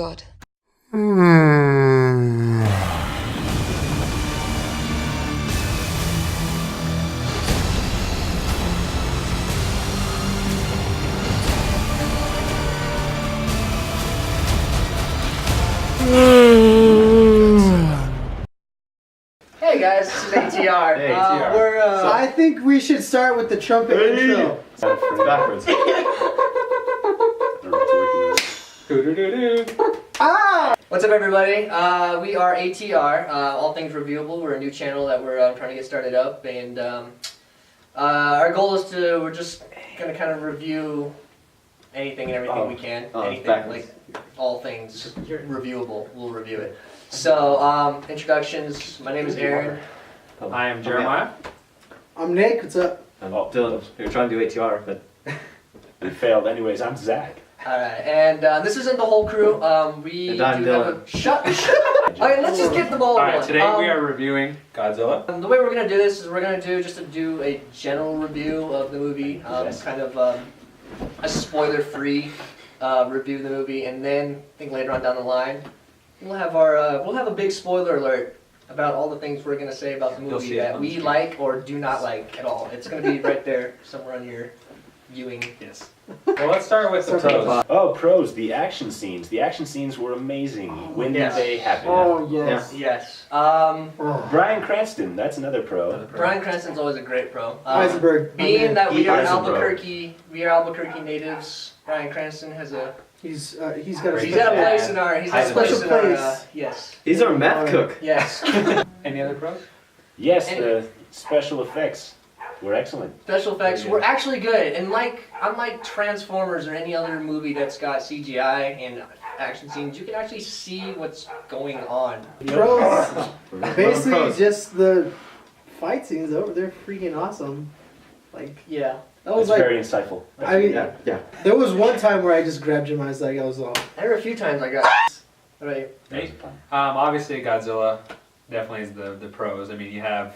God. Hey guys, this is ATR. Hey, ATR. I think we should start with the trumpet intro. Backwards. What's up, everybody? We are ATR, All Things Reviewable. We're a new channel that we're trying to get started up, and our goal is we're just gonna kind of review anything and everything we can. Anything, backwards. like all things reviewable, we'll review it. So, introductions. My name is Aaron. I am Jeremiah. I'm Nick. What's up? I'm Dylan. We were trying to do ATR, but we failed. Anyways, I'm Zach. Alright, and this isn't the whole crew. We And I'm do have a shut. Okay, let's just get the ball rolling. Alright, today we are reviewing Godzilla. The way we're gonna do this is we're gonna do a general review of the movie, kind of a spoiler-free review of the movie, and then I think later on down the line we'll have a big spoiler alert about all the things we're gonna say about the movie that we like or do not like at all. It's gonna be right there somewhere on your viewing. Yes. Well, let's start with the pros. Oh, pros. The action scenes. The action scenes were amazing. When did they happen? Oh yes. Yes. Bryan Cranston. That's another pro. Bryan Cranston's always a great pro. Eisenberg. Being that we are Eisenberg. Albuquerque natives, Bryan Cranston has a He's got a he's got a place in our special place. Yes. He's our meth cook. Yes. Any other pros? Yes, Anyway. the special effects were excellent. Special effects were actually good, and unlike Transformers or any other movie that's got CGI and action scenes, you can actually see what's going on. Pros. Basically, Pros. just the fight scenes. They're freaking awesome. Like Yeah. that was It's like. very insightful. Yeah. There was one time where I just grabbed him. I was like, I was all. There were a few times I got. Right. Me? Obviously Godzilla definitely is the pros. I mean, you have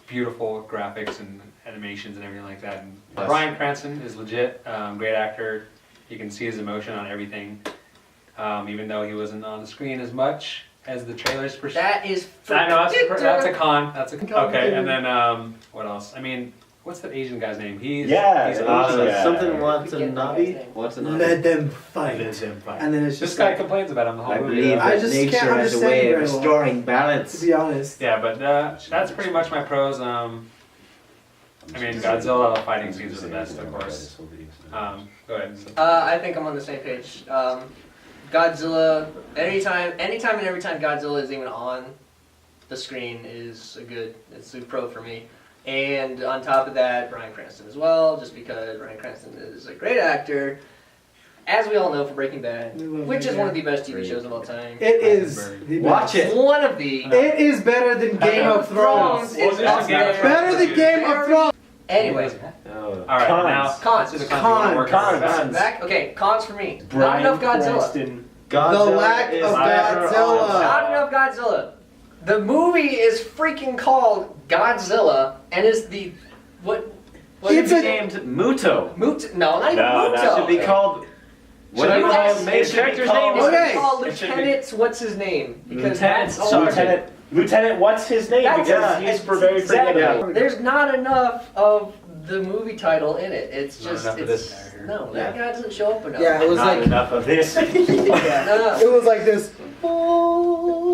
beautiful graphics and animations and everything like that. And Yes. Bryan Cranston is legit, great actor. You can see his emotion on everything, even though he wasn't on the screen as much as the trailers. That is. I know that's a con. Con. Okay, and then what else? I mean, what's the Asian guy's name? He's Yeah, he's the awesome. Asian guy. Something Forget Watanabe. that Watanabe. Let them fight. And then it's This just guy like, complains about him the whole I movie. believe though. I that just nature can't has a understand way of very well. restoring to balance. be honest. Yeah, but that's pretty much my pros. I mean, Godzilla fighting scenes are the best, of course. Go ahead. I think I'm on the same page. Godzilla, anytime and every time Godzilla is even on the screen it's a pro for me. And on top of that, Bryan Cranston as well, just because Bryan Cranston is a great actor, as we all know from Breaking Bad, We love which is Breaking one of the best TV shows of all time. It is. The Watch best. it. One of the It is better than Game of Thrones. is up there. Better than Game of Thrones. Anyway, Oh, All right, cons. now cons. to the cons. we wanna work Cons. on. Back. Okay, cons for me. Not Bryan enough Godzilla. Cranston. The Godzilla lack is of better Godzilla. Not enough Godzilla. The movie is freaking called Godzilla, and is the what? It's Should a- be named Muto. No, not even No, that Muto. Should be called. Whatever Whatever his character's called, name is. Okay. called It should be- Lieutenant. What's his name? Because Lieutenant that's all. Sergeant. Lieutenant, what's his name? That's Because it. he's very forgettable. There's not enough of the movie title in it. It's Not just enough of it's this character. no. That guy doesn't show up enough. Yeah, it was Not like enough of this. Yeah, no. it was like this.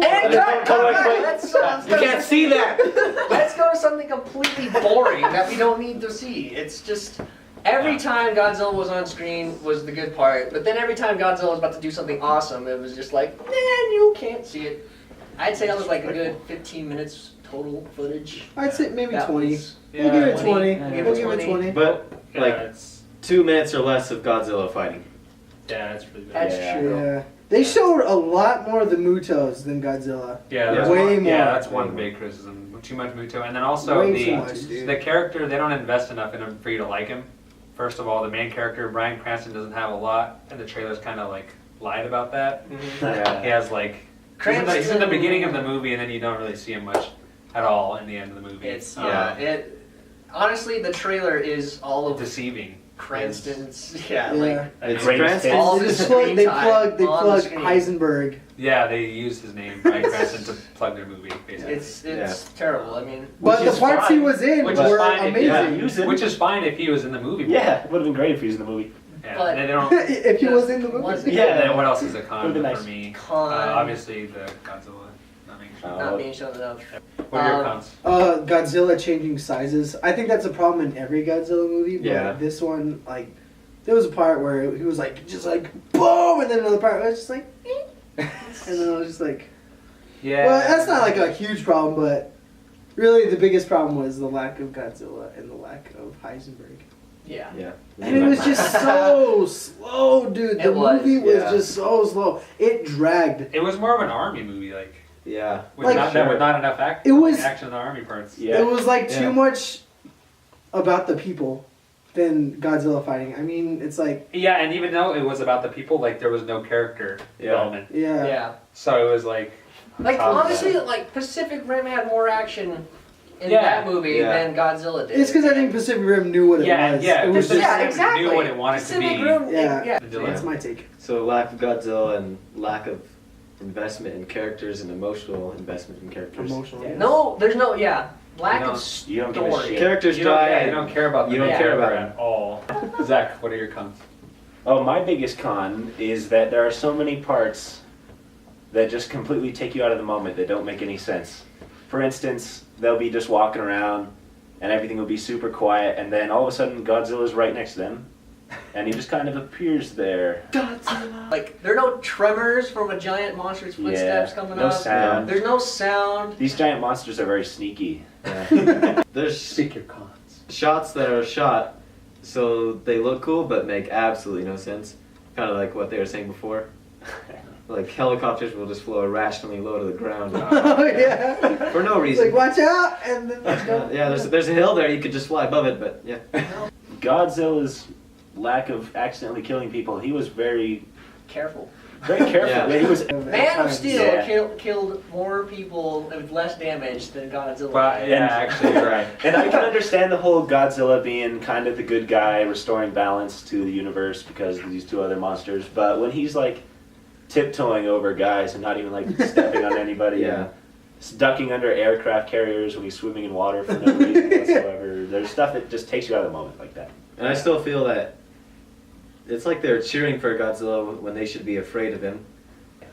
And cut. You can't see that. Let's go to something completely boring that we don't need to see. It's just every time Godzilla was on screen was the good part, but then every time Godzilla was about to do something awesome, it was just like, man, you can't see it. I'd say that was like a good 15 minutes total footage. I'd say maybe That 20. was- We'll give it 20. 20. We'll give We'll it give it 20. 20. But Yeah, like it's 2 minutes or less of Godzilla fighting. it's really bad. That's Yeah. true. Yeah. They showed a lot more of the Mutos than Godzilla. Yeah, that's Way one, more. Yeah, that's one big criticism. Too much Muto, and then also Way too the much, dude. the character. They don't invest enough in him for you to like him. First of all, the main character Bryan Cranston doesn't have a lot, and the trailers kind of like lied about that. Yeah. He has like he's in the beginning of the movie, and then you don't really see him much at all in the end of the movie. It's honestly the trailer is all of deceiving. Cranston's, yeah, Yeah. like It's Greatest Cranston. all They the plug, screen they time plug, they on plug the screen. Heisenberg. Yeah, they used his name, Bryan Cranston, to plug their movie, basically. It's terrible. I mean, But Which the is parts he fine. was in Which is were fine if- Yeah, amazing. he was in. Which is fine if he was in the movie. more. Yeah, it would have been great if he was in the movie. Yeah. But- and they don't. If he was in the movie. wasn't. Yeah. And then what else is a con Would've been for nice. me? Con. Obviously the Godzilla not being shown. not being shown enough. What are your cons? Godzilla changing sizes. I think that's a problem in every Godzilla movie, but Yeah. this one, like, there was a part where he was like, just like, boom, and then another part where it was just like, and then I was just like, Yeah. well, that's not like a huge problem, but really the biggest problem was the lack of Godzilla and the lack of Heisenberg. Yeah. Yeah. And it was just so slow, dude. The It was, movie was yeah. just so slow. It dragged. It was more of an army movie, like Yeah. with, Like, not, sure. with not enough It was- action in the army parts. Yeah. It was like Yeah. too much about the people than Godzilla fighting. I mean, it's like, Yeah, and even though it was about the people, like there was no character Yeah. development, yeah. Yeah. so it was like Like Oh, honestly, like Pacific Rim had more action in Yeah. that movie Yeah. than Godzilla did. It's because I think Pacific Rim knew what it yeah, was. yeah. It was Pacific just, Yeah, Rim exactly. knew what it wanted Pacific to be. Rim, Yeah. yeah. that's my take. So lack of Godzilla and lack of investment in characters and emotional investment in characters. Emotional. Yeah. No, there's no, lack You of You don't give a story. shit. Characters You don't, die. yeah, and you don't care about them. You don't care about at all. Zach, what are your cons? Oh, my biggest con is that there are so many parts that just completely take you out of the moment that don't make any sense. For instance, they'll be just walking around and everything will be super quiet, and then all of a sudden Godzilla's right next to them, and he just kind of appears there. Like there are no tremors from a giant monster's footsteps coming no up. sound. There's no sound. These giant monsters are very sneaky. There's Speak your cons. shots that are shot so they look cool but make absolutely no sense. Kind of like what they were saying before. Like helicopters will just flow irrationally low to the ground Oh, yeah. for no It's like, reason. watch out! And then Yeah, there's a hill there. You could just fly above it, but yeah. Godzilla's lack of accidentally killing people, he was very Careful. careful. Yeah. He was Man of Steel Yeah. killed more people with less damage than Godzilla. But yeah, actually, you're right. And I can understand the whole Godzilla being kind of the good guy, restoring balance to the universe because of these two other monsters. But when he's like tiptoeing over guys and not even like stepping on anybody, Yeah. and ducking under aircraft carriers when he's swimming in water for no reason whatsoever, there's stuff that just takes you out of the moment like that. And I still feel that it's like they're cheering for Godzilla when they should be afraid of him.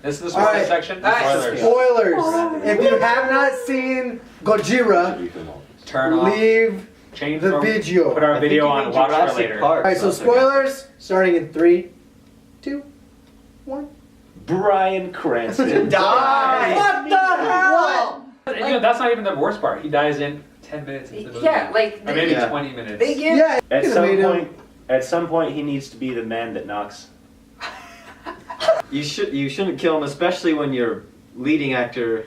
This is the All spoiler right. section. All right. Spoilers. Spoilers! If you have not seen Gojira, Turn off. leave Change the our- video. Put our video on. Watch for later. Alright, so spoilers starting in 3, 2, 1. Brian Cranston Die! What the hell? And, you know, that's not even the worst part. He dies in 10 minutes into the movie. Yeah, like Or maybe Yeah. 20 minutes. they give. Yeah, At could've some made him- point, he needs to be the man that knocks. You shouldn't kill him, especially when your leading actor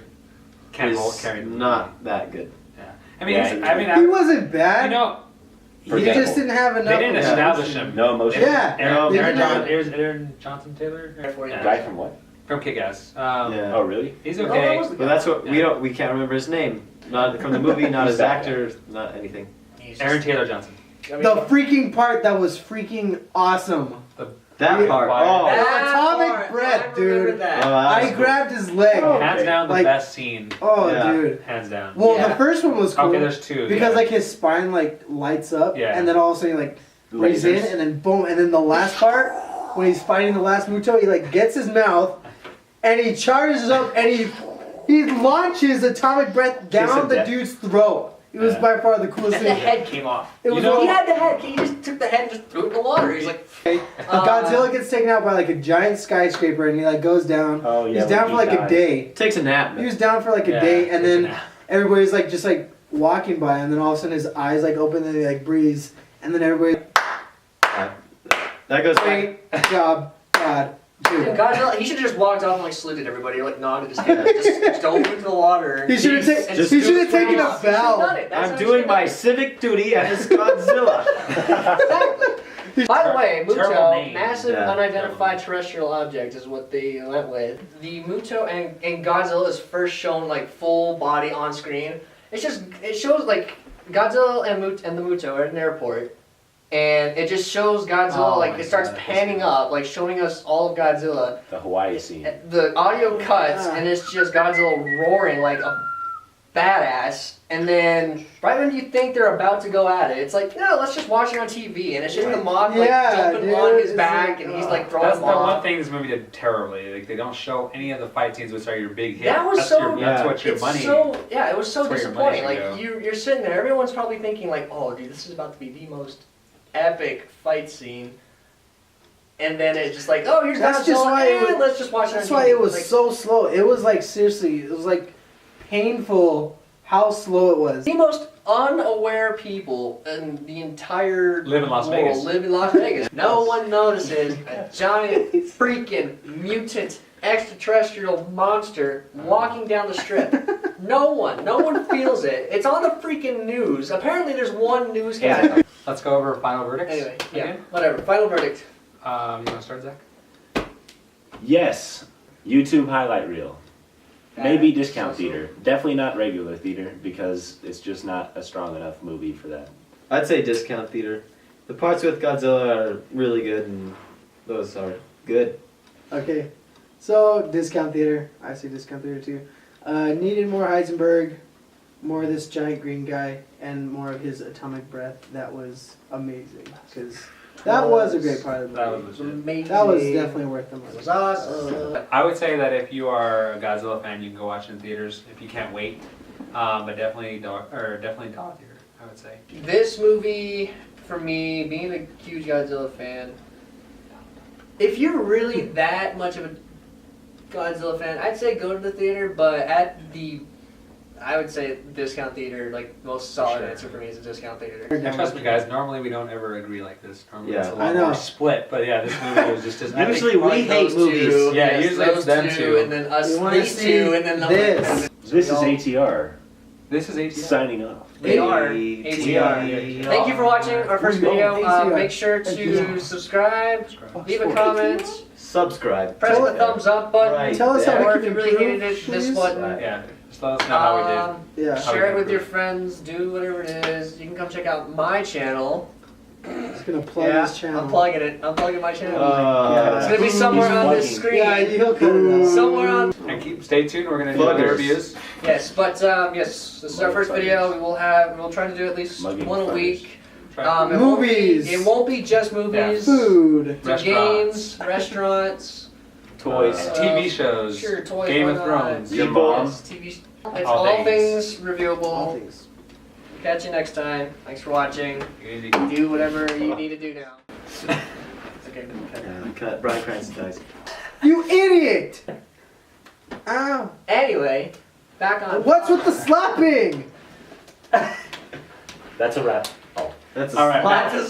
Can't hold is carry the not that good. Yeah. I mean, Yeah, it's- I mean, He wasn't bad. you know, he Forgettable. just didn't have enough. they didn't of establish emotion. him. No emotion. Yeah. Aaron, They Aaron, didn't John, have- Aaron Johnson Taylor. Yeah. Guy from what? From Kick-Ass. Yeah. Oh, really? He's Oh, that okay. was the But that's what we can't remember his name. Not from the movie, not his actor, not anything. Aaron Taylor Johnson. I mean, The freaking part that was freaking awesome. That Yeah. part. Fire. Oh, that atomic part, breath, I remember dude. that. that I was cool. grabbed his leg. Oh. Hands Okay. down, the Like- best scene. Oh, Yeah. dude. Hands down. Well, Yeah. the first one was cool. Okay, there's two. because yeah. like his spine like lights up, Yeah. and then all of a sudden he like breathes in, Lasers. and then boom, and then the last part when he's fighting the last Muto, he like gets his mouth, and he charges up, and he launches atomic breath down of the death. dude's throat. It was Yeah. by far the coolest And the thing. head came off. It was You know- He had the head. He just took the head and just threw it in the water. He's like, Godzilla gets taken out by like a giant skyscraper, and he like goes down. Oh, yeah. He's when down he for like a dies. day. Takes a nap. He was down for like a Yeah, day, and it's then an- everybody's like just like walking by, and then all of a sudden his eyes like open, and he like breathes, and then everybody, That goes back. great job, God. dude, Dude. Godzilla. He should have just walked off and like saluted everybody, or like nodded his head, just dove into the water. He should have and taken. just He should have swam taken a off. He should've bow. done it. That's how I'm he doing should've my done it. civic duty as Godzilla. Exactly. By the way, Terrible Muto, name. massive Yeah. unidentified terrestrial object is what they went with. The Muto and Godzilla is first shown like full body on screen. It shows like Godzilla and the Muto are at an airport, and it just shows Godzilla, Oh like my it starts God, that's panning good. up, like showing us all of Godzilla. The Hawaii scene. The audio cuts, and it's just Godzilla roaring like a badass. And then right when you think they're about to go at it, it's like, no, let's just watch it on TV. And it's just the mob like Yeah, jumping dude, on his it's back, like, and he's like throwing That's them the one off. thing this movie did terribly. Like they don't show any of the fight scenes, which are your big hit. That was that's so- that's what your It's money. so yeah, it was so That's where your money disappointing. Like should go. you're sitting there, everyone's probably thinking like, oh, dude, this is about to be the most epic fight scene. And then it's just like, oh, here's That's Godzilla, just why it and was- let's just watch it on That's TV. why it was Like, so slow. It was like seriously, it was like painful how slow it was. the most unaware people in the entire Live in Las world Vegas. live in Las Vegas. No one notices a giant freaking mutant extraterrestrial monster walking down the strip. No one feels it. It's on the freaking news. Apparently there's one newscast. Let's go over final verdicts. Anyway, yeah, again. whatever. Final verdict. You want to start, Zach? Yes, YouTube highlight reel. Maybe discount So- theater. Definitely not regular theater because it's just not a strong enough movie for that. I'd say discount theater. The parts with Godzilla are really good, and those are good. Okay, so discount theater. I say discount theater too. Needed more Heisenberg, more of this giant green guy, and more of his atomic breath. That was amazing because that was a great part of the That movie. was It was legit. amazing. That was definitely worth the It was money. awesome. I would say that if you are a Godzilla fan, you can go watch it in theaters if you can't wait. But definitely dollar theater. I would say. This movie, for me, being a huge Godzilla fan, if you're really that much of a Godzilla fan, I'd say go to the theater, but I would say discount theater, like most solid Sure. answer for me is a discount theater. And trust me, guys. Normally we don't ever agree like this. Normally it's a Yeah. lot I know. more split. But yeah, this movie was just as epic. Usually we Like hate those movies. two, Yeah, yes, usually those it's them two. and then us You wanna these see two, and then this. This is ATR This is ATR. signing off. We are ATR. ATR. Thank you for watching our first video. ATR. Make sure Thank to you. subscribe, leave a comment, Subscribe. press the Right thumbs up button, Right Tell us how there. we or can if you really improve, hated it, this please. button. Yeah. Just let us know how we did. Um, Yeah, Share it with your friends, do whatever it is. You can come check out my channel. just gonna plug Yeah, his channel. I'm plugging it. I'm plugging my channel. Uh, It's gonna be somewhere on this screen. Yeah, he'll cut it out. Somewhere on. And stay tuned. We're gonna do other Pluggers. reviews. Yes, but yes, this is our first video. We'll try to do at least Mugging one a fuckers. week. Try. Movies. It won't be just movies. Food. The games, restaurants, Toys. TV shows. sure, toys. Game why of not? Thrones. Your mom. Yes, TV. It's All all things. things reviewable. All things. Catch you next time. Thanks for watching. Easy. Do whatever you need to do now. Okay. Cut. Brian Cranston dies. You idiot! Ow. Anyway, back on. What's with the slapping? That's a wrap. That's All right. Back to